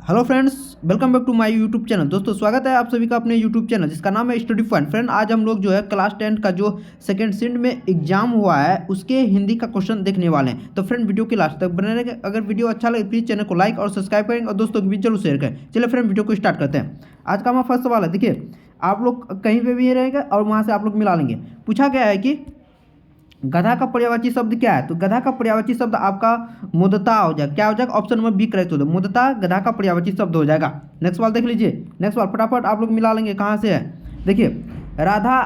Hello friends, welcome back to my YouTube channel. दोस्तों स्वागत है आप सभी का अपने यूट्यूब चैनल जिसका नाम है स्टडी पॉइंट। फ्रेंड आज हम लोग जो है क्लास 10 का जो सेकंड शिफ्ट में एग्जाम हुआ है उसके हिंदी का क्वेश्चन देखने वाले हैं। तो फ्रेंड वीडियो के लास्ट तक बने रहेंगे। अगर वीडियो अच्छा लगे प्लीज़ चैनल को लाइक और सब्सक्राइब करेंगे और दोस्तों के बीच जरूर शेयर करें। चलिए फ्रेंड वीडियो को स्टार्ट करते हैं। आज का हमारा फर्स्ट सवाल है, देखिए आप लोग कहीं पर भी रहेगा और वहाँ से आप लोग मिला लेंगे। पूछा गया है कि गधा का पर्यायवाची शब्द क्या है। तो गधा का पर्यायवाची शब्द आपका मुदता हो जाएगा। क्या हो जाएगा? ऑप्शन नंबर बी करेक्ट हो जाएगा। मुदता गधा का पर्यायवाची शब्द हो जाएगा। नेक्स्ट सवाल देख लीजिए। नेक्स्ट सवाल फटाफट आप लोग मिला लेंगे। कहाँ से है? देखिए, राधा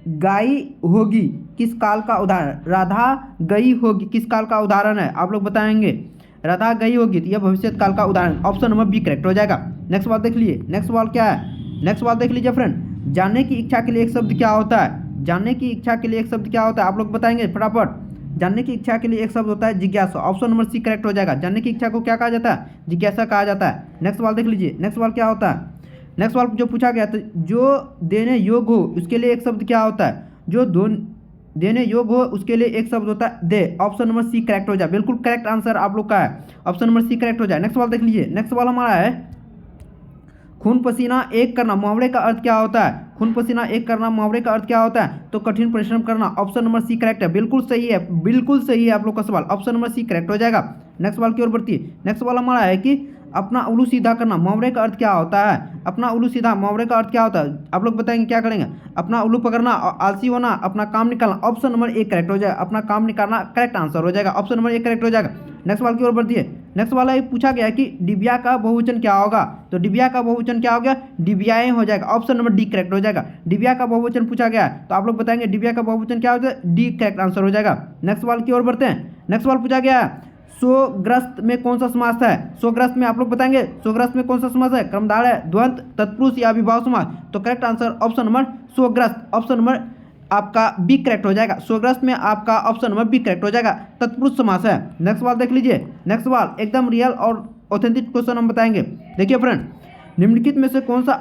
गाई होगी किस काल का उदाहरण? राधा गई होगी किस काल का उदाहरण है? आप लोग बताएंगे। राधा गई होगी तो यह भविष्य काल का उदाहरण, ऑप्शन नंबर बी करेक्ट हो जाएगा। नेक्स्ट सवाल देख लीजिए। नेक्स्ट सवाल क्या है? नेक्स्ट सवाल देख लीजिए फ्रेंड। जानने की इच्छा के लिए एक शब्द क्या होता है? जानने की इच्छा के लिए एक शब्द क्या होता है? आप लोग बताएंगे फटाफट। जानने की इच्छा के लिए एक शब्द होता है जिज्ञासा, ऑप्शन नंबर सी करेक्ट हो जाएगा। जानने की इच्छा को क्या कहा जाता है? जिज्ञासा कहा जाता है। नेक्स्ट सवाल देख लीजिए। नेक्स्ट सवाल क्या होता है? नेक्स्ट सवाल जो पूछा गया तो जो देने योग्य हो उसके लिए एक शब्द क्या होता है? जो देने योग्य हो उसके लिए एक शब्द होता है दे, ऑप्शन नंबर सी करेक्ट हो जाए। बिल्कुल करेक्ट आंसर आप लोग का है, ऑप्शन नंबर सी करेक्ट हो जाए। नेक्स्ट सवाल देख लीजिए। नेक्स्ट सवाल हमारा है खून पसीना एक करना मुहावरे का अर्थ क्या होता है? खून पसीना एक करना मुहावरे का अर्थ क्या होता है? तो कठिन परिश्रम करना, ऑप्शन नंबर सी करेक्ट है। बिल्कुल सही है, बिल्कुल सही है आप लोग का सवाल, ऑप्शन नंबर सी करेक्ट हो जाएगा। नेक्स्ट सवाल की ओर बढ़ती है। नेक्स्ट सवाल हमारा है कि अपना उल्लू सीधा करना मुहावरे का अर्थ क्या होता है? अपना उल्लू सीधा मुहावरे का अर्थ क्या होता है? आप लोग बताएंगे क्या करेंगे? अपना उल्लू पकड़ना, आलसी होना, अपना काम निकालना, ऑप्शन नंबर एक करेक्ट हो जाएगा। अपना काम निकालना करेक्ट आंसर हो जाएगा, ऑप्शन नंबर एक करेक्ट हो जाएगा। नेक्स्ट सवाल की ओर बढ़ती है। नेक्स्ट वाला ये पूछा गया कि डिबिया का बहुवचन क्या होगा? तो डिबिया का बहुवचन क्या हो गया? डिबियाएं हो जाएगा, ऑप्शन नंबर डी करेक्ट हो जाएगा। डिबिया का बहुवचन पूछा गया है तो आप लोग बताएंगे डिबिया का बहुवचन क्या होता है? डी करेक्ट आंसर हो जाएगा। नेक्स्ट सवाल की ओर बढ़ते हैं। नेक्स्ट सवाल पूछा गया है सोग्रस्त में कौन सा समास है? सोग्रस्त में आप लोग बताएंगे सोग्रस्त में कौन सा समास है? क्रमधारय, द्वंद्व, तत्पुरुष या विभाव समास? तो करेक्ट आंसर ऑप्शन नंबर सोग्रस्त, ऑप्शन नंबर आपका बी करेक्ट हो जाएगा। सोग्रस्त में आपका ऑप्शन नंबर बी करेक्ट हो जाएगा, तत्पुरुष समास है। नेक्स्ट सवाल देख लीजिए। नेक्स्ट सवाल एकदम रियल और ऑथेंटिक क्वेश्चन हम बताएंगे। देखिए फ्रेंड, निम्नलिखित में से कौन सा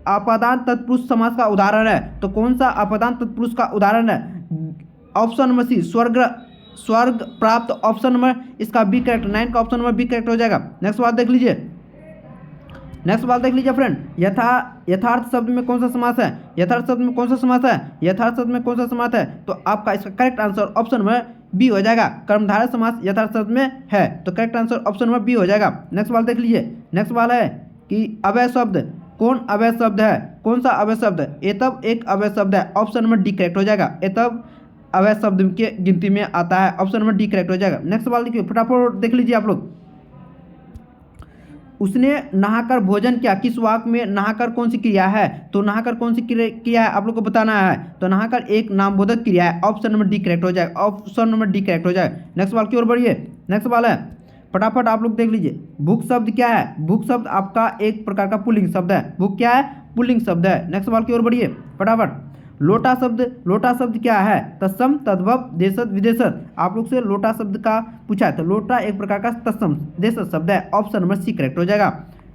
आपादान तत्पुरुष समास का उदाहरण है? तो कौन सा आपादान तत्पुरुष का उदाहरण है? ऑप्शन नंबर सी स्वर्ग प्राप्त, ऑप्शन नंबर इसका बी करेक्ट, 9 का ऑप्शन नंबर बी करेक्ट हो जाएगा। नेक्स्ट सवाल देख लीजिए। नेक्स्ट सवाल देख लीजिए फ्रेंड। यथार्थ शब्द में कौन सा समास है? यथार्थ शब्द में कौन सा समास है? यथार्थ शब्द में कौन सा समास है? तो आपका इसका correct answer option number B हो जाएगा। कर्मधारय समास यथार्थ शब्द में है तो correct answer option number B हो जाएगा। नेक्स्ट सवाल देख लीजिए। नेक्स्ट सवाल है कि अवय शब्द कौन अवय शब्द है? कौन सा अवय शब्द है? एतब एक अवय शब्द है, ऑप्शन नंबर डी करेक्ट हो जाएगा। एतब अवय शब्द के गिनती में आता है, ऑप्शन नंबर डी करेक्ट हो जाएगा। नेक्स्ट सवाल देखिए फटाफट देख लीजिए आप लोग। उसने नहाकर भोजन किया किस वाक्य में नहाकर कौन सी क्रिया है? तो नहाकर कौन सी क्रिया है आप लोग को बताना है। तो नहाकर एक नामबोधक क्रिया है, ऑप्शन नंबर डी करेक्ट हो जाएगा, ऑप्शन नंबर डी करेक्ट हो जाएगा। नेक्स्ट सवाल की ओर बढ़िए। नेक्स्ट सवाल है फटाफट आप लोग देख लीजिए। भूख शब्द क्या है? भूख शब्द आपका एक प्रकार का पुल्लिंग शब्द है। भूख क्या है? पुल्लिंग शब्द है। नेक्स्ट सवाल की ओर बढ़िए फटाफट। लोटा शब्द क्या है? तत्सम, तद्भव, देशज, विदेशज। आप लोग से लोटा शब्द का पूछा है तो लोटा एक प्रकार का तत्सम देशज शब्द है, ऑप्शन नंबर सी करेक्ट हो जाएगा।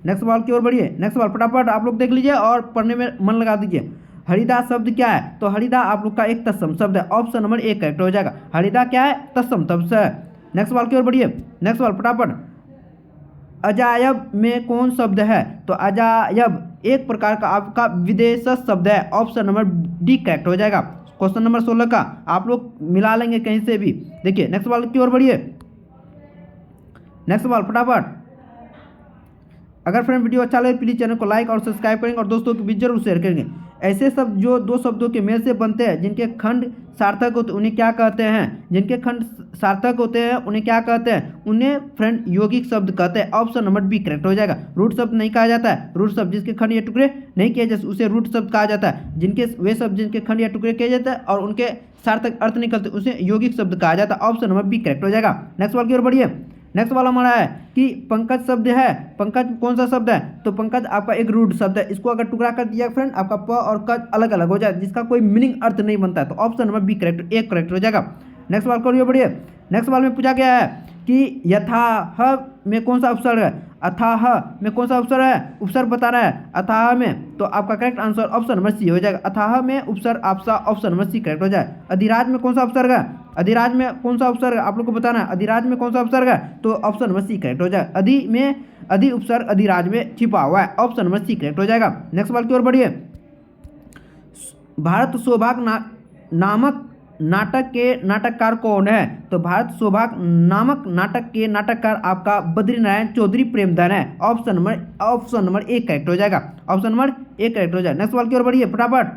नेक्स्ट सवाल की ओर बढ़िए। नेक्स्ट सवाल फटाफट आप लोग देख लीजिए और पढ़ने में मन लगा दीजिए। हरिदा शब्द क्या है? तो हरिदा आप लोग का एक तत्सम शब्द है, ऑप्शन नंबर एक करेक्ट हो जाएगा। हरिदा क्या है? तत्सम शब्द है। नेक्स्ट सवाल की ओर बढ़िए। नेक्स्ट सवाल फटाफट। अजायब में कौन शब्द है? तो अजायब एक प्रकार का आपका विदेशज शब्द है, ऑप्शन नंबर डी करेक्ट हो जाएगा। क्वेश्चन नंबर 16 का आप लोग मिला लेंगे कहीं से भी। देखिए नेक्स्ट सवाल की ओर बढ़िए। नेक्स्ट सवाल फटाफट। अगर फ्रेंड वीडियो अच्छा लगे प्लीज़ चैनल को लाइक और सब्सक्राइब करेंगे और दोस्तों के बीच जरूर शेयर करेंगे। ऐसे शब्द जो दो शब्दों के मेल से बनते हैं जिनके खंड सार्थक होते हैं उन्हें क्या कहते हैं? जिनके खंड सार्थक होते हैं उन्हें क्या कहते हैं? उन्हें फ्रेंड यौगिक शब्द कहते हैं, ऑप्शन नंबर बी करेक्ट हो जाएगा। रूट शब्द नहीं कहा जाता है। रूट शब्द जिसके खंड या टुकड़े नहीं किए जाते उसे रूट शब्द कहा जाता है। वे शब्द जिनके खंड या टुकड़े किए जाते हैं और उनके सार्थक अर्थ निकलते उसे यौगिक शब्द कहा जाता है, ऑप्शन नंबर बी करेक्ट हो जाएगा। नेक्स्ट सवाल की ओर बढ़िए। नेक्स्ट वाला हमारा है कि पंकज शब्द है। पंकज कौन सा शब्द है? तो पंकज आपका एक रूट शब्द है। इसको अगर टुकड़ा कर दिया फ्रेंड आपका प और कज अलग अलग हो जाए जिसका कोई मीनिंग अर्थ नहीं बनता है, तो ऑप्शन नंबर बी करेक्ट एक करेक्ट हो जाएगा। नेक्स्ट सवाल करिए बढ़िए। नेक्स्ट सवाल में पूछा गया है कि यथाह में कौन सा उपसर्ग है? अथाह में कौन सा उपसर्ग है? उपसर्ग बता रहा है अथाह में, तो आपका correct answer option number C हो जाएगा। अथाह में उपसर्ग आपसा, ऑप्शन नंबर सी करेक्ट हो जाए। अधिराज में कौन सा उपसर्ग है? अधिराज में कौन सा उपसर्ग है आप लोग को बताना है। अधिराज में कौन सा उपसर्ग है? तो ऑप्शन नंबर सी करेक्ट हो जाए। अधि में अधि उपसर्ग अधिराज में छिपा हुआ है, ऑप्शन नंबर सी करेक्ट हो जाएगा। नेक्स्ट सवाल की ओर बढ़िए। भारत सौभाग्य नामक नाटक के नाटककार कौन है? तो भारत सौभाग्य नामक नाटक के नाटककार आपका बद्रीनारायण चौधरी प्रेमधन है, ऑप्शन नंबर एक करेक्ट हो जाएगा। ऑप्शन नंबर एक करेक्ट हो जाएगा। नेक्स्ट सवाल की ओर बढ़िए फटाफट।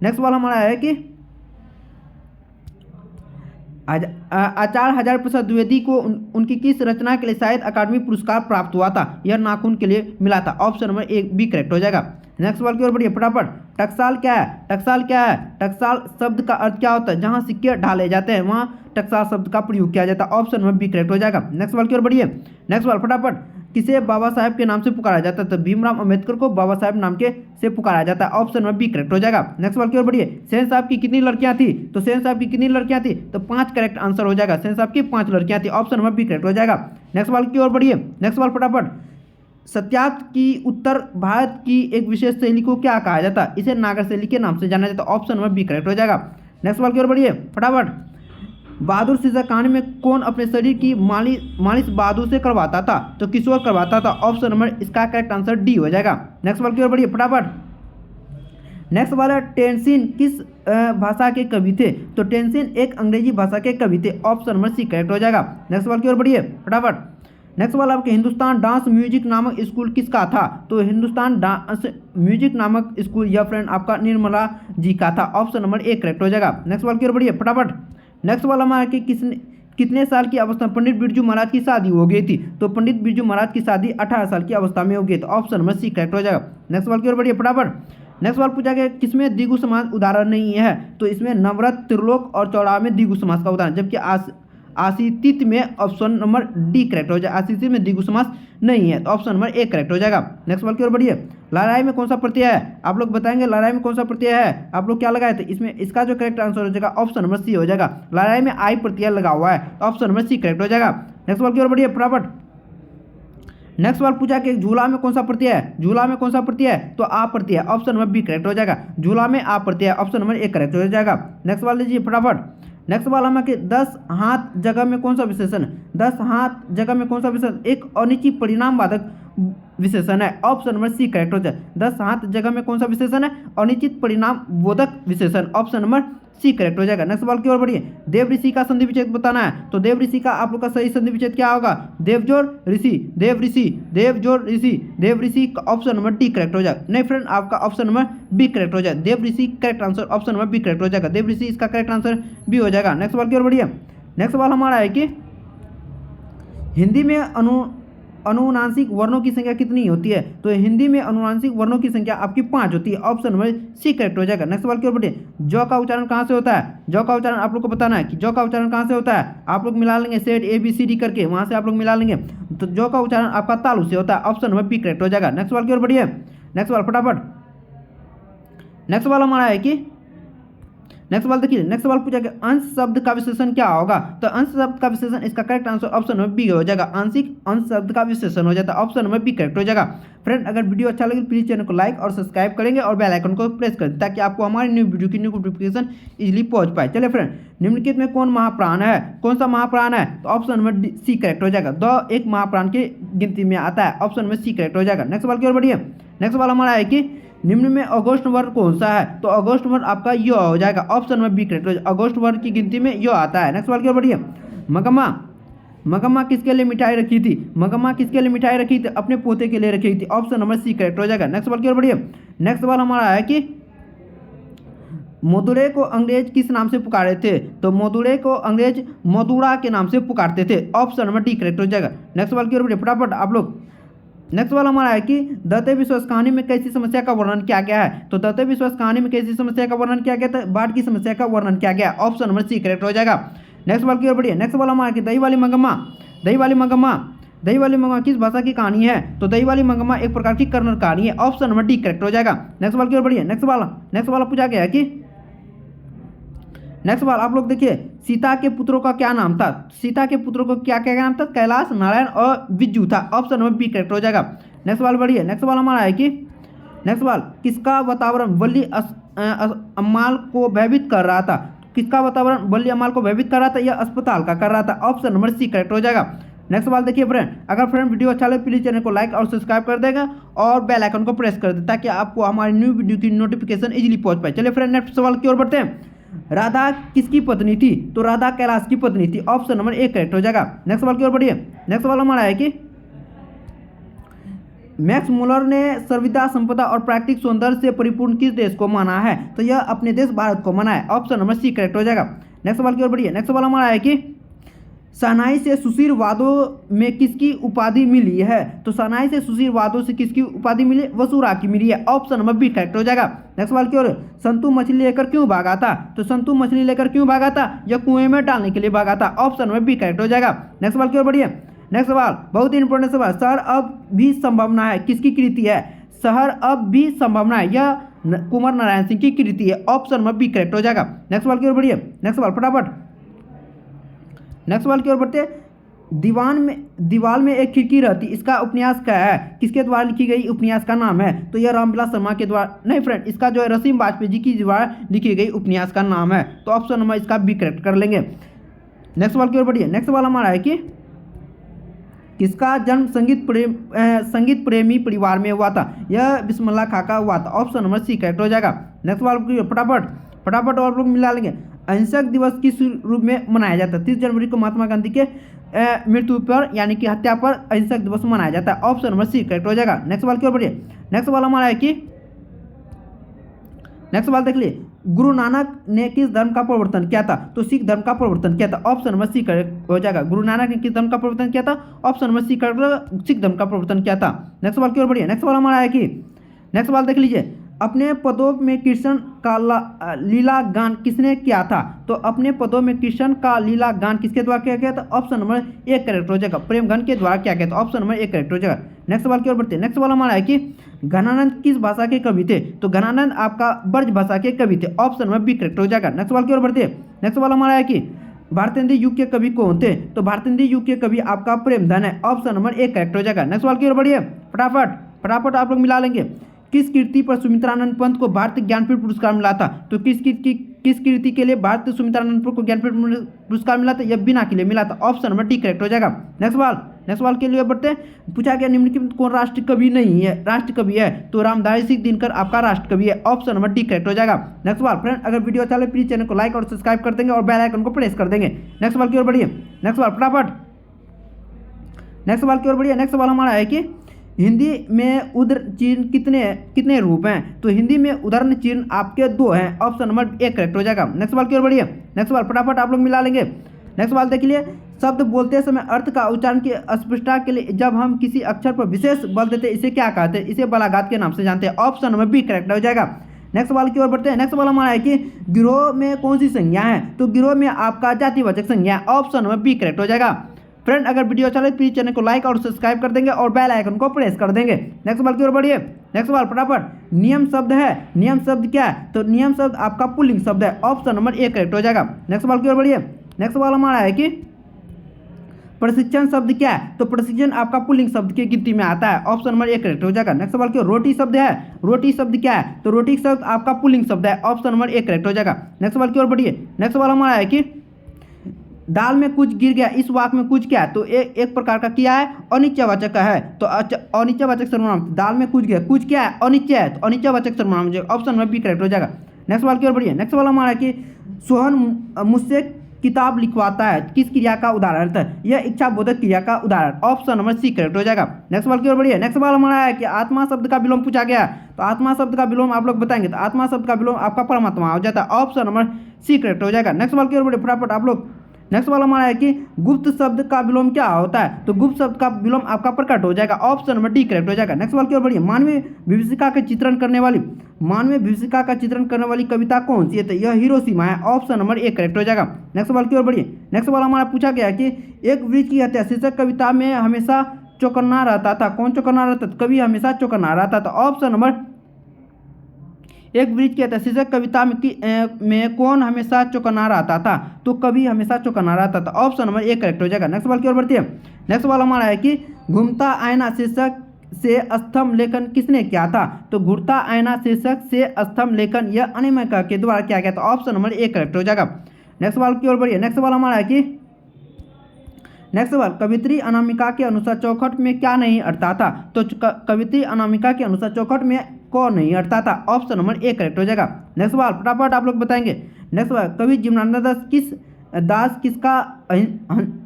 नेक्स्ट सवाल हमारा है कि आचार्य हजारी प्रसाद द्विवेदी को उनकी किस रचना के लिए साहित्य अकादमी पुरस्कार प्राप्त हुआ था? यह नाखून के लिए मिला था, ऑप्शन नंबर एक बी करेक्ट हो जाएगा। नेक्स्ट सवाल की ओर बढ़िए फटाफट। टकसाल क्या है? टकसाल क्या है? टकसाल शब्द का अर्थ क्या होता है? जहां सिक्के ढाले जाते हैं वहां टकसाल शब्द का प्रयोग किया जाता है, ऑप्शन नंबर बी करेक्ट हो जाएगा। नेक्स्ट सवाल की ओर बढ़िए। नेक्स्ट सवाल फटाफट। किसे बाबा साहेब के नाम से पुकारा जाता है? तो भीमराव अंबेडकर को बाबा साहेब नाम के से पुकारा जाता है, ऑप्शन नंबर बी करेक्ट हो जाएगा। नेक्स्ट सवाल की ओर बढ़िए। सेन साहब की कितनी लड़कियां थी? तो सेन साहब की कितनी लड़कियां थी? तो 5 करेक्ट आंसर हो जाएगा। सेन साहब की 5 लड़कियां थी, ऑप्शन नंबर बी करेक्ट हो जाएगा। नेक्स्ट सवाल की ओर बढ़िए। नेक्स्ट सवाल फटाफट। सत्यार्थ की उत्तर भारत की एक विशेष शैली को क्या कहा जाता है? इसे नागर शैली के नाम से जाना जाता है, ऑप्शन नंबर बी करेक्ट हो जाएगा। नेक्स्ट सवाल की ओर बढ़िए फटाफट। बहादुर शीर्षक कहानी में कौन अपने शरीर की मालिश बहादुर से करवाता था? तो किशोर करवाता था, ऑप्शन नंबर इसका करेक्ट आंसर डी हो जाएगा। नेक्स्ट सवाल की ओर बढ़िए फटाफट। नेक्स्ट सवाल है टेंसिन किस भाषा के कवि थे? तो टेंसिन एक अंग्रेजी भाषा के कवि थे, ऑप्शन नंबर सी करेक्ट हो जाएगा। नेक्स्ट सवाल की ओर बढ़िए फटाफट। नेक्स्ट सवाल आपके हिंदुस्तान डांस म्यूजिक नामक स्कूल किसका था? तो हिंदुस्तान डांस म्यूजिक नामक स्कूल यह फ्रेंड आपका निर्मला जी का था, ऑप्शन नंबर एक करेक्ट हो जाएगा। नेक्स्ट सवाल की ओर बढ़िए फटाफट। नेक्स्ट सवाल हमारा कि कितने साल की अवस्था में पंडित बिरजू महाराज की शादी हो गई थी? तो पंडित बिरजू महाराज की शादी 18 साल की अवस्था में हो गई, तो ऑप्शन नंबर सी करेक्ट हो जाएगा। नेक्स्ट सवाल की ओर बढ़िए फटाफट। नेक्स्ट सवाल पूछा गया किसमें द्विगु समास उदाहरण नहीं है? तो इसमें नवरत्न त्रिलोक और चौराहा में द्विगु समास का उदाहरण, जबकि आशीतित में ऑप्शन नंबर डी करेक्ट हो जाएगा। आशीतित में द्विगु समास नहीं है, तो ऑप्शन नंबर एक करेक्ट हो जाएगा। नेक्स्ट सवाल की ओर बढ़िए। लड़ाई में कौन सा प्रत्यय है? आप लोग बताएंगे लड़ाई में कौन सा प्रत्यय है, आप लोग क्या लगाए थे इसमें? इसका जो करेक्ट आंसर हो जाएगा ऑप्शन नंबर सी हो जाएगा। लड़ाई में आई प्रत्यय लगा हुआ है, तो ऑप्शन नंबर सी करेक्ट हो जाएगा। नेक्स्ट सवाल की ओर बढ़िए फटाफट। नेक्स्ट सवाल पूछा कि झूला में कौन सा प्रत्यय है? झूला में कौन सा प्रत्यय है? तो आ प्रत्यय, ऑप्शन नंबर बी करेक्ट हो जाएगा। झूला में आ प्रत्यय, ऑप्शन नंबर एक करेक्ट हो जाएगा। नेक्स्ट सवाल लीजिए फटाफट। नेक्स्ट सवाल हमें कि 10 हाथ जगह में कौन सा विशेषण है? 10 हाथ जगह में कौन सा विशेषण? एक अनिश्चित परिणाम वादक विशेषण है, ऑप्शन नंबर सी करेक्ट हो जाए। 10 हाथ जगह में कौन सा विशेषण है? अनिश्चित परिणाम बोधक विशेषण, ऑप्शन नंबर सी करेक्ट हो जाएगा। नेक्स्ट सवाल की ओर बढ़िए। देव ऋषि का संधि विच्छेद बताना है, तो देव ऋषि का आप लोग का सही संधि विच्छेद क्या होगा? देवजोर ऋषि, देव ऋषि, देवजोर ऋषि, देव ऋषि का ऑप्शन नंबर डी करेक्ट हो जाएगा। नहीं फ्रेंड, आपका ऑप्शन नंबर बी करेक्ट हो जाए। देव ऋषि correct answer, option number B correct हो जाएगा। देव ऋषि इसका करेक्ट आंसर बी हो जाएगा। नेक्स्ट सवाल की ओर बढ़िए। नेक्स्ट सवाल हमारा है कि हिंदी में अनुनासिक वर्णों की संख्या कितनी होती है? तो हिंदी में अनुनासिक वर्णों की संख्या आपकी 5 होती है, ऑप्शन नंबर सी करेक्ट हो जाएगा। नेक्स्ट सवाल की ओर बढ़िए। जौ का उच्चारण कहाँ से होता है? जौ का उच्चारण आप लोग को बताना है कि जौ का उच्चारण कहाँ से होता है। आप लोग मिला लेंगे सेट ABCD करके, वहाँ से आप लोग मिला लेंगे, तो जौ का उच्चारण आपका तालु से होता है, ऑप्शन नंबर बी करेक्ट हो जाएगा। नेक्स्ट सवाल की ओर बढ़िए। नेक्स्ट सवाल फटाफट। नेक्स्ट सवाल हमारा है कि नेक्स्ट सवाल देखिए। नेक्स्ट सवाल पूछा कि अंश शब्द का विशेषण क्या होगा? तो अंश शब्द का विशेषण इसका correct answer option number B हो जाएगा। आंशिक अंश शब्द का विशेषण हो जाता है, ऑप्शन नंबर बी करेक्ट हो जाएगा। फ्रेंड, अगर वीडियो अच्छा लगे प्लीज चैनल को लाइक और सब्सक्राइब करेंगे और बेल आइकन को प्रेस करें ताकि आपको हमारी न्यू वीडियो की न्यू नोटिफिकेशन इजीली पहुंच पाए। चलिए फ्रेंड, निम्नलिखित में कौन महाप्राण है? कौन सा महाप्राण है? तो ऑप्शन नंबर सी करेक्ट हो जाएगा। द एक महाप्राण की गिनती में आता है, ऑप्शन नंबर सी करेक्ट हो जाएगा। नेक्स्ट सवाल की ओर बढ़िए। नेक्स्ट सवाल हमारा है कि निम्न में अगस्त वर्ण कौन सा है? तो अगस्त वर्ण आपका यो हो जाएगा, ऑप्शन नंबर बी करेक्ट हो जाएगा। अगस्त वर्ण की गिनती में यो आता है। नेक्स्ट सवाल की ओर बढ़िए। मगम्मा किसके लिए मिठाई रखी थी? मगम्मा किसके लिए मिठाई रखी थी? अपने पोते के लिए रखी थी, ऑप्शन नंबर सी करेक्ट हो जाएगा। नेक्स्ट सवाल की ओर बढ़िए। नेक्स्ट सवाल हमारा है कि मदुरै को अंग्रेज किस नाम से पुकारे थे? तो मदुरै को अंग्रेज मदुरा के नाम से पुकारते थे, ऑप्शन नंबर डी करेक्ट हो जाएगा। नेक्स्ट सवाल की ओर बढ़िए फटाफट आप लोग। नेक्स्ट वाला हमारा है कि दैत्य विश्वास कहानी में कैसी समस्या का वर्णन किया गया है? तो दैत्य विश्वास कहानी में कैसी समस्या का वर्णन किया गया था? बाढ़ की समस्या का वर्णन किया गया, ऑप्शन नंबर सी करेक्ट हो जाएगा। नेक्स्ट वाल की ओर बढ़िए। नेक्स्ट वाला हमारा कि दही वाली मंगम्मा किस भाषा की कहानी है? तो दही वाली मंगम्मा एक प्रकार की कन्नड़ कहानी है, ऑप्शन नंबर डी करेक्ट हो जाएगा। नेक्स्ट वाल की ओर बढ़िए। नेक्स्ट वाला पूछा गया है कि नेक्स्ट सवाल आप लोग देखिए, सीता के पुत्रों का क्या नाम था? सीता के पुत्रों को क्या क्या नाम था? कैलाश, नारायण और विज्जू था, ऑप्शन नंबर बी करेक्ट हो जाएगा। नेक्स्ट सवाल बढ़िए। नेक्स्ट सवाल हमारा है कि नेक्स्ट सवाल, किसका वातावरण वल्ली अम्माल को भयभीत कर रहा था? किसका वातावरण वल्ली अम्माल को भयभीत कर रहा था? यह अस्पताल का कर रहा था। ऑप्शन नंबर सी करेक्ट हो जाएगा। नेक्स्ट सवाल देखिए फ्रेंड, अगर फ्रेंड वीडियो अच्छा लगे प्लीज चैनल को लाइक और सब्सक्राइब कर देगा और बेल आइकन को प्रेस कर दे ताकि आपको हमारी न्यू वीडियो की नोटिफिकेशन इजीली पहुंच पाए। चलिए फ्रेंड नेक्स्ट सवाल की ओर बढ़ते हैं। राधा किसकी पत्नी थी? तो राधा कैलाश की पत्नी थी। ऑप्शन नंबर ए करेक्ट हो जाएगा। नेक्स्ट सवाल की ओर बढ़िए। नेक्स्ट सवाल हमारा है कि मैक्स मुलर ने सर्वदा संपदा और प्राकृतिक सौंदर्य से परिपूर्ण किस देश को माना है? तो यह अपने देश भारत को माना है। ऑप्शन नंबर सी करेक्ट हो जाएगा। नेक्स्ट सवाल की ओर बढ़िए। नेक्स्ट सवाल हमारा है कि शहनाई से सुशील वादों में किसकी उपाधि मिली है? तो शहनाई से सुशील वादों से किसकी उपाधि मिली? वसुरा की मिली है। ऑप्शन नंबर बी करेक्ट हो जाएगा। नेक्स्ट सवाल की ओर, संतु मछली लेकर क्यों भागा था? तो संतु मछली लेकर क्यों भागा था? यह कुएं में डालने के लिए भागा था। ऑप्शन नंबर बी करेक्ट हो जाएगा। नेक्स्ट सवाल की ओर बढ़िए। नेक्स्ट सवाल बहुत ही इंपॉर्टेंट सवाल, शहर अब भी संभावना है किसकी कृति है? शहर अब भी संभावना है, यह कुंवर नारायण सिंह की कृति है। ऑप्शन नंबर बी करेक्ट हो जाएगा। नेक्स्ट सवाल की ओर बढ़िए। नेक्स्ट सवाल फटाफट। नेक्स्ट सवाल की ओर बढ़ते, दीवार में एक खिड़की रहती, इसका उपन्यास क्या है? किसके द्वारा लिखी गई उपन्यास का नाम है? तो यह रामविलास शर्मा के द्वारा नहीं फ्रेंड, इसका जो है रसीम वाजपेयी जी की द्वारा लिखी गई उपन्यास का नाम है। तो ऑप्शन नंबर इसका बी करेक्ट कर लेंगे। नेक्स्ट सवाल की ओर बढ़िए। नेक्स्ट सवाल हमारा है कि किसका जन्म संगीत प्रेमी परिवार में हुआ था? यह बिस्मिल्लाह खां का हुआ था। ऑप्शन नंबर सी करेक्ट हो जाएगा। नेक्स्ट सवाल फटाफट और लोग मिला लेंगे। अहिंसक दिवस किस रूप में मनाया जाता है? 30 जनवरी को महात्मा गांधी के मृत्यु पर यानी कि हत्या पर अहिंसक दिवस मनाया जाता है। ऑप्शन नंबर सी करेक्ट हो जाएगा। नेक्स्ट सवाल की ओर बढ़िए। नेक्स्ट सवाल हमारा है कि नेक्स्ट सवाल देख लिए, गुरु नानक ने किस धर्म का प्रवर्तन किया था? तो सिख धर्म का प्रवर्तन किया था। ऑप्शन नंबर सी करेक्ट हो जाएगा। गुरु नानक ने किस धर्म का प्रवर्तन किया था? Option number C correct, Sikh धर्म का प्रवर्तन किया था। नेक्स्ट सवाल की ओर बढ़िए। नेक्स्ट सवाल हमारा है कि नेक्स्ट सवाल देख लीजिए, अपने पदों में कृष्ण का लीला गान किसने किया था? तो अपने पदों में कृष्ण का लीला गान किसके द्वारा किया गया था? ऑप्शन नंबर एक करेक्ट हो जाएगा। प्रेमगन के द्वारा किया गया था। ऑप्शन नंबर एक करेक्ट हो जाएगा। नेक्स्ट सवाल की ओर बढ़ते हैं। नेक्स्ट सवाल हमारा है कि घनानंद किस भाषा के कवि थे? तो घनानंद आपका ब्रज भाषा के कवि थे। ऑप्शन नंबर बी करेक्ट हो जाएगा। नेक्स्ट सवाल की ओर बढ़ते हैं। नेक्स्ट सवाल हमारा है कि भारतेंदु युग के कवि कौन थे? तो भारतेंदु युग के कवि आपका प्रेमधन है। ऑप्शन नंबर एक करेक्ट हो जाएगा। नेक्स्ट सवाल की ओर बढ़िए। फटाफट आप लोग मिला लेंगे। किस कृति पर सुमित्रानंद पंत को भारतीय ज्ञानपीठ पुरस्कार मिला था? तो किस कृति के लिए भारतीय सुमित्रानंद पंत को ज्ञानपीठ पुरस्कार मिला था? यह बिना के लिए मिला था। ऑप्शन नंबर डी करेक्ट हो जाएगा। नेक्स्ट सवाल के लिए बढ़ते हैं। पूछा गया निम्नलिखित कौन राष्ट्र कवि नहीं है, राष्ट्र कवि है? तो रामधारी सिंह दिनकर आपका राष्ट्र कवि है। ऑप्शन नंबर डी करेक्ट हो जाएगा। नेक्स्ट सवाल फ्रेंड, अगर वीडियो अच्छा लगे प्लीज चैनल को लाइक और सब्सक्राइब कर देंगे और बेल आइकन को प्रेस कर देंगे। नेक्स्ट सवाल की ओर बढ़िए। नेक्स्ट सवाल फटाफट। नेक्स्ट सवाल की ओर बढ़िए। नेक्स्ट सवाल हमारा है कि हिंदी में उद्धरण चिन्ह कितने रूप हैं? तो हिंदी में उद्धरण चिन्ह आपके 2 हैं। ऑप्शन नंबर एक करेक्ट हो जाएगा। नेक्स्ट सवाल की ओर बढ़िए। नेक्स्ट सवाल फटाफट आप लोग मिला लेंगे। नेक्स्ट सवाल देख लिए, शब्द बोलते समय अर्थ का उच्चारण की स्पष्टता के लिए जब हम किसी अक्षर पर विशेष बल देते हैं इसे क्या कहते हैं? इसे बलाघात के नाम से जानते हैं। ऑप्शन नंबर बी करेक्ट हो जाएगा। नेक्स्ट सवाल की ओर बढ़ते हैं। नेक्स्ट सवाल हमारा है कि गिरोह में कौन सी संज्ञा है? तो गिरोह में आपका जातिवाचक संज्ञा है। ऑप्शन नंबर बी करेक्ट हो जाएगा। फ्रेंड अगर वीडियो अच्छा लगे प्लीज चैनल को लाइक और सब्सक्राइब कर देंगे और बेल आइकन को प्रेस कर देंगे। नेक्स्ट सवाल की ओर बढ़िए। नेक्स्ट सवाल फटाफट। नियम शब्द है, नियम शब्द क्या है? तो नियम शब्द आपका पुल्लिंग शब्द है। ऑप्शन नंबर एक करेक्ट हो जाएगा। नेक्स्ट सवाल की ओर बढ़िए। नेक्स्ट सवाल हमारा है कि प्रशिक्षण शब्द क्या है? तो प्रशिक्षण आपका पुल्लिंग शब्द की गिनती में आता है। ऑप्शन नंबर एक करेक्ट हो जाएगा। नेक्स्ट सवाल की ओर, रोटी शब्द है, रोटी शब्द क्या है? तो रोटी शब्द आपका पुल्लिंग शब्द है। ऑप्शन नंबर एक करेक्ट हो जाएगा। नेक्स्ट सवाल की ओर बढ़िए। नेक्स्ट सवाल हमारा है कि दाल में कुछ गिर गया, इस वाक्य में कुछ क्या है? तो एक प्रकार का क्या है? अनिश्चयवाचक का है। तो अनिश्चयवाचक सर्वनाम, दाल में कुछ गया, कुछ क्या है? अनिश्चय है, तो अनिश्चयवाचक सर्वनाम जो ऑप्शन नंबर बी करेक्ट हो जाएगा। नेक्स्ट सवाल की ओर बढ़िए। नेक्स्ट सवाल हमारा है कि सोहन मुझसे किताब लिखवाता है, किस क्रिया का उदाहरण है? यह इच्छा बोधक क्रिया का उदाहरण। ऑप्शन नंबर सी करेक्ट हो जाएगा। नेक्स्ट सवाल की ओर बढ़िए। नेक्स्ट सवाल हमारा है कि आत्मा शब्द का विलोम पूछा गया, तो आत्मा शब्द का विलोम आप लोग बताएंगे। तो आत्मा शब्द का विलोम आपका परमात्मा हो जाता है। ऑप्शन नंबर सी करेक्ट हो जाएगा। नेक्स्ट सवाल की ओर बढ़िए फटाफट आप लोग। नेक्स्ट सवाल हमारा है कि गुप्त शब्द का विलोम क्या होता है? तो गुप्त शब्द का विलोम आपका प्रकट हो जाएगा। ऑप्शन नंबर डी करेक्ट हो जाएगा। नेक्स्ट सवाल की ओर बढ़िए। मानवीय विभीषिका का चित्रण करने वाली कविता कौन सी है? तो यह हिरोशिमा है। ऑप्शन नंबर एक करेक्ट हो जाएगा। नेक्स्ट सवाल की ओर बढ़िए। नेक्स्ट सवाल हमारा पूछा गया कि एक वृक्ष की हत्या शीर्षक कविता में हमेशा चौकन्ना रहता था, कौन चौकन्ना रहता था? कवि हमेशा चौकन्ना रहता था। ऑप्शन नंबर एक वृक्ष की हत्या शीर्षक कविता में कौन हमेशा चौकन्ना रहता था? तो कवि हमेशा चौकन्ना रहता था। ऑप्शन नंबर एक करेक्ट हो जाएगा। नेक्स्ट सवाल की ओर बढ़ती है। नेक्स्ट सवाल हमारा है कि घूमता आईना शीर्षक से स्तंभ लेखन किसने किया था? तो घुरता आईना शीर्षक से स्तंभ लेखन यह अनामिका के द्वारा किया गया था। ऑप्शन नंबर ए करेक्ट हो जाएगा। नेक्स्ट सवाल की ओर बढ़िए। नेक्स्ट सवाल हमारा है कि नेक्स्ट सवाल कवित्री अनामिका के अनुसार चौखट में क्या नहीं अटता था? तो कवित्री अनामिका के अनुसार चौखट में कौन नहीं अटता था? ऑप्शन नंबर ए करेक्ट हो जाएगा। नेक्स्ट सवाल फटाफट आप लोग बताएंगे। नेक्स्ट सवाल कवि जीवनानंद दास किसका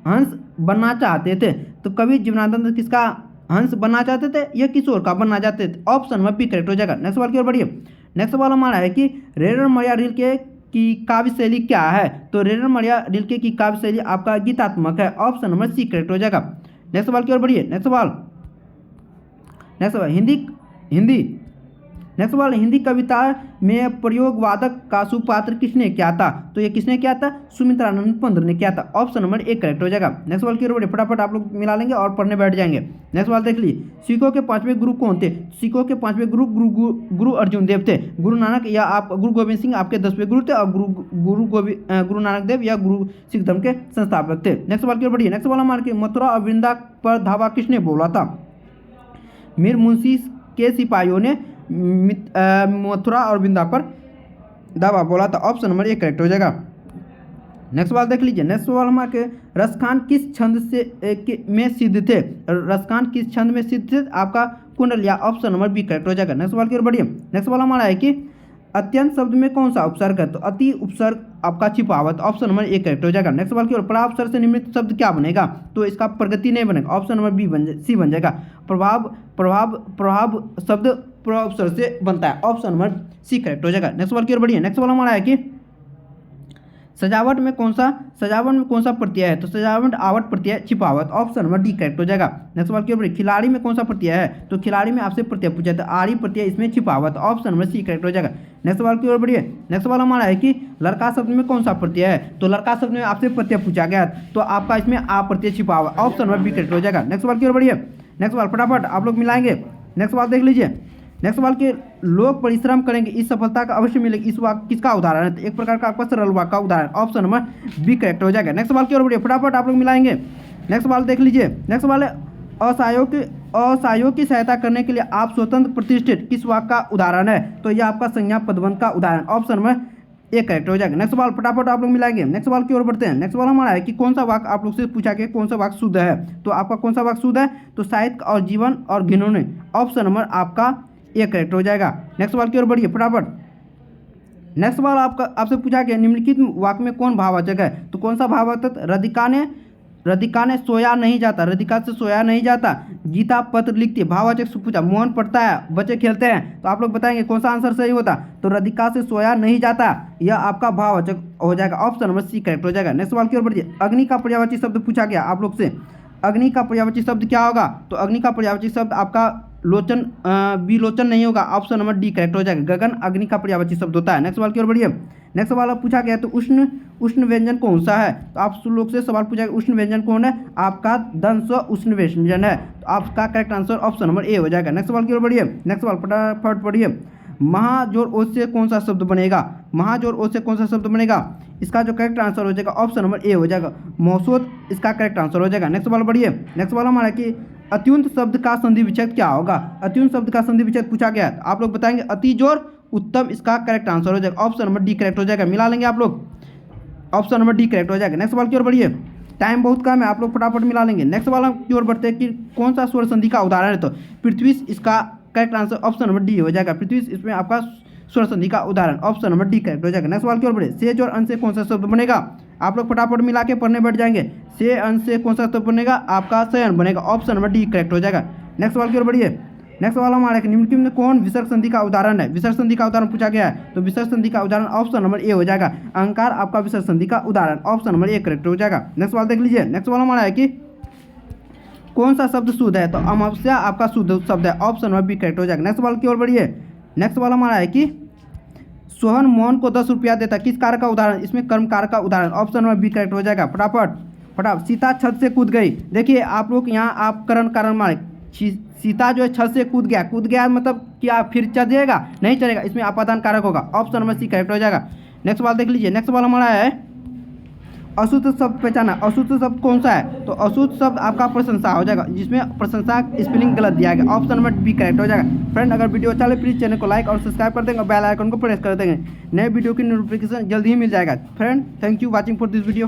हंस बनना चाहते थे? तो कवि जीवनानंद किसका हंस बनना चाहते थे? यह किशोर का बनना चाहते थे। ऑप्शन नंबर बी करेक्ट हो जाएगा। नेक्स्ट सवाल की ओर बढ़िए। नेक्स्ट सवाल हमारा है कि रेरर मरिया रिल्के की काव्य शैली क्या है? तो रेरर मरिया रिल्के की काव्य शैली आपका गीतात्मक है। ऑप्शन नंबर सी करेक्ट हो जाएगा। नेक्स्ट सवाल की ओर बढ़िए। नेक्स्ट सवाल हिंदी कविता में प्रयोगवादक का सुपात्र किसने किया था? तो ये किसने किया था? सुमित्रानंद पंत ने किया था। ऑप्शन नंबर एक करेक्ट हो जाएगा। नेक्स्ट सवाल की ओर बढ़िए। फटाफट आप लोग मिला लेंगे और पढ़ने बैठ जाएंगे। नेक्स्ट सवाल देख लीजिए। सिखों के 5वें गुरु कौन थे? सिखों के 5वें गुरु अर्जुन देव थे। गुरु नानक या आप गुरु गोविंद सिंह आपके 10वें गुरु थे और गुरु नानक देव या गुरु सिख धर्म के संस्थापक थे। नेक्स्ट सवाल की ओर बढ़िए। नेक्स्ट सवाल हमारे मथुरा और वृंदा पर धावा किसने बोला था? मीर मुंशी के सिपाहियों ने मथुरा और वृंदा पर दावा बोला था। ऑप्शन नंबर एक करेक्ट हो जाएगा। नेक्स्ट सवाल देख लीजिए। नेक्स्ट सवाल हमारे रसखान किस छंद से में सिद्ध थे? रसखान किस छंद में सिद्ध थे? आपका कुंडलिया। ऑप्शन नंबर बी करेक्ट हो जाएगा। नेक्स्ट सवाल की ओर बढ़िए। नेक्स्ट सवाल हमारा है कि अत्यंत शब्द में कौन सा उपसर्ग है? तो अति उपसर्ग आपका छिपावत। ऑप्शन नंबर एक करेक्ट हो जाएगा। नेक्स्ट सवाल की ओर परा उपसर्ग से निम्नलिखित शब्द क्या बनेगा? तो इसका प्रगति नहीं बनेगा। ऑप्शन नंबर सी बन जाएगा। प्रभाव शब्द प्रभाव उपसर्ग से बनता है। ऑप्शन नंबर सी करेक्ट हो जाएगा। नेक्स्ट सवाल की ओर बढ़िए। नेक्स्ट सवाल हमारा है कि सजावट में कौन सा प्रत्यय है? तो सजावट आवट प्रत्यय छिपावत। ऑप्शन नंबर डी करेक्ट हो जाएगा। नेक्स्ट सवाल की ओर बढ़िए। खिलाड़ी में कौन सा प्रत्यय है? तो खिलाड़ी में आपसे प्रत्यय पूछा था आरी प्रत्यय इसमें छिपावत। ऑप्शन नंबर सी करेक्ट हो जाएगा। नेक्स्ट सवाल की ओर बढ़िए। नेक्स्ट सवाल हमारा है कि लड़का शब्द में कौन सा प्रत्यय है? तो लड़का शब्द में आपसे प्रत्यय पूछा गया तो आपका इसमें आ प्रत्यय छिपावत। ऑप्शन नंबर बी करेक्ट हो जाएगा। नेक्स्ट सवाल की ओर बढ़िए। नेक्स्ट सवाल फटाफट आप लोग मिलाएंगे। नेक्स्ट सवाल देख लीजिए। नेक्स्ट सवाल के लोग परिश्रम करेंगे इस सफलता का अवश्य मिलेगी इस वाक्य किसका उदाहरण है? तो एक प्रकार का आपका सरल वाक्य का उदाहरण। ऑप्शन नंबर बी करेक्ट हो जाएगा। नेक्स्ट सवाल की ओर बढ़िए। फटाफट आप लोग मिलाएंगे। नेक्स्ट सवाल देख लीजिए। नेक्स्ट सवाल है असहायों की सहायता करने के लिए आप स्वतंत्र प्रतिष्ठित किस वाक्य का उदाहरण है? तो यह आपका संज्ञा पदबंध का उदाहरण। ऑप्शन नंबर एक करेक्ट हो जाएगा। नेक्स्ट सवाल फटाफट आप लोग मिलाएंगे। नेक्स्ट सवाल की ओर बढ़ते हैं। नेक्स्ट सवाल हमारा है कि कौन सा वाक्य आप लोग से पूछा गया कौन सा वाक्य शुद्ध है? तो आपका कौन सा वाक्य शुद्ध है? तो साहित्य और जीवन और घिनौने। ऑप्शन नंबर आपका एक करेक्ट हो जाएगा। नेक्स्ट सवाल की ओर बढ़िए फटाफट। नेक्स्ट सवाल आपसे पूछा गया निम्नलिखित वाक्य में कौन भाववाचक है? तो कौन सा भाववाचक? रदिका ने सोया नहीं जाता। रदिका से सोया नहीं जाता। गीता पत्र लिखती है। भाववाचक से पूछा। मोहन पढ़ता है, बच्चे खेलते हैं। तो आप लोग बताएंगे कौन सा आंसर सही होता? तो रदिका से सोया नहीं जाता यह आपका भाववाचक हो जाएगा। ऑप्शन नंबर सी करेक्ट हो जाएगा। नेक्स्ट सवाल की ओर बढ़िए। अग्नि का पर्यायवाची शब्द पूछा गया आप लोग से। अग्नि का पर्यायवाची शब्द क्या होगा? तो अग्नि का पर्यायवाची शब्द आपका विलोचन नहीं होगा। ऑप्शन नंबर डी करेक्ट हो जाएगा। गगन अग्नि का पर्यायवाची शब्द होता है। नेक्स्ट सवाल की ओर बढ़िए। नेक्स्ट सवाल पूछा गया तो उष्ण व्यंजन कौन सा है? तो आप लोग से सवाल पूछा गया उष्ण व्यंजन कौन है? आपका दंश उष्ण व्यंजन है। तो आपका correct answer option number A हो जाएगा। नेक्स्ट सवाल की ओर बढ़िए। नेक्स्ट सवाल फटाफट पढ़िए। महाजोर ओ से कौन सा शब्द बनेगा? महाजोर ओ से कौन सा शब्द बनेगा? इसका जो करेक्ट आंसर हो जाएगा ऑप्शन नंबर ए हो जाएगा। मौसूद इसका करेक्ट आंसर हो जाएगा। नेक्स्ट सवाल बढ़िए। नेक्स्ट सवाल हमारा कि अत्युंत शब्द का संधि विच्छेद क्या होगा? अत्युंत शब्द का संधि विच्छेद पूछा गया है। आप लोग बताएंगे अति जोर उत्तम इसका करेक्ट आंसर हो जाएगा। ऑप्शन नंबर डी करेक्ट हो जाएगा। मिला लेंगे आप लोग। ऑप्शन नंबर डी करेक्ट हो जाएगा। नेक्स्ट सवाल की ओर बढ़िए। टाइम बहुत कम है आप लोग फटाफट मिला लेंगे। नेक्स्ट सवाल की ओर बढ़ते हैं कि कौन सा स्वर संधि का उदाहरण है? तो पृथ्वी इसका correct answer option number D हो जाएगा। पृथ्वी इसमें आपका स्वर संधि का उदाहरण। ऑप्शन नंबर डी करेक्ट हो जाएगा। नेक्स्ट सवाल की ओर बढ़े। सेज और अंश से कौन सा शब्द बनेगा? आप लोग फटाफट मिला के पढ़ने बैठ जाएंगे। से अंश से कौन सा शब्द बनेगा? आपका शयन बनेगा। ऑप्शन नंबर डी करेक्ट हो जाएगा। नेक्स्ट सवाल की ओर बढ़िए। नेक्स्ट सवाल हमारा निम्नलिखित में कौन विसर्ग संधि का उदाहरण है? विसर्ग संधि का उदाहरण पूछा गया है। तो विसर्ग संधि का उदाहरण ऑप्शन नंबर ए हो जाएगा। अहंकार आपका विसर्ग संधि का उदाहरण। ऑप्शन नंबर ए करेक्ट हो जाएगा। नेक्स्ट सवाल देख लीजिए। नेक्स्ट सवाल हमारा है कि कौन सा शब्द शुद्ध है? तो अमावस्या आपका शुद्ध शब्द है। ऑप्शन नंबर बी करेक्ट हो जाएगा। नेक्स्ट सवाल की ओर बढ़िए। नेक्स्ट सवाल हमारा है कि सोहन मोहन को 10 रुपया देता किस कारक का उदाहरण? इसमें कर्म कारक का उदाहरण। ऑप्शन नंबर बी करेक्ट हो जाएगा। फटाफट सीता छत से कूद गई। देखिए आप लोग यहाँ आप कारण मारे। सीता जो है छत से कूद गया मतलब क्या फिर चढ़ेगा? नहीं चढ़ेगा। इसमें अपादान कारक होगा। ऑप्शन नंबर सी करेक्ट हो जाएगा। नेक्स्ट सवाल देख लीजिए। नेक्स्ट सवाल हमारा है अशुद्ध शब्द पहचाना। अशुद्ध शब्द कौन सा है? तो अशुद्ध शब्द आपका प्रशंसा हो जाएगा, जिसमें प्रशंसा स्पेलिंग गलत दिया गया। ऑप्शन नंबर बी करेक्ट हो जाएगा। फ्रेंड अगर वीडियो अच्छा लगे प्लीज़ चैनल को लाइक और सब्सक्राइब कर देंगे और बेल आइकन को प्रेस कर देंगे। नए वीडियो की नोटिफिकेशन जल्दी ही मिल जाएगा। Friend thank you watching for this video.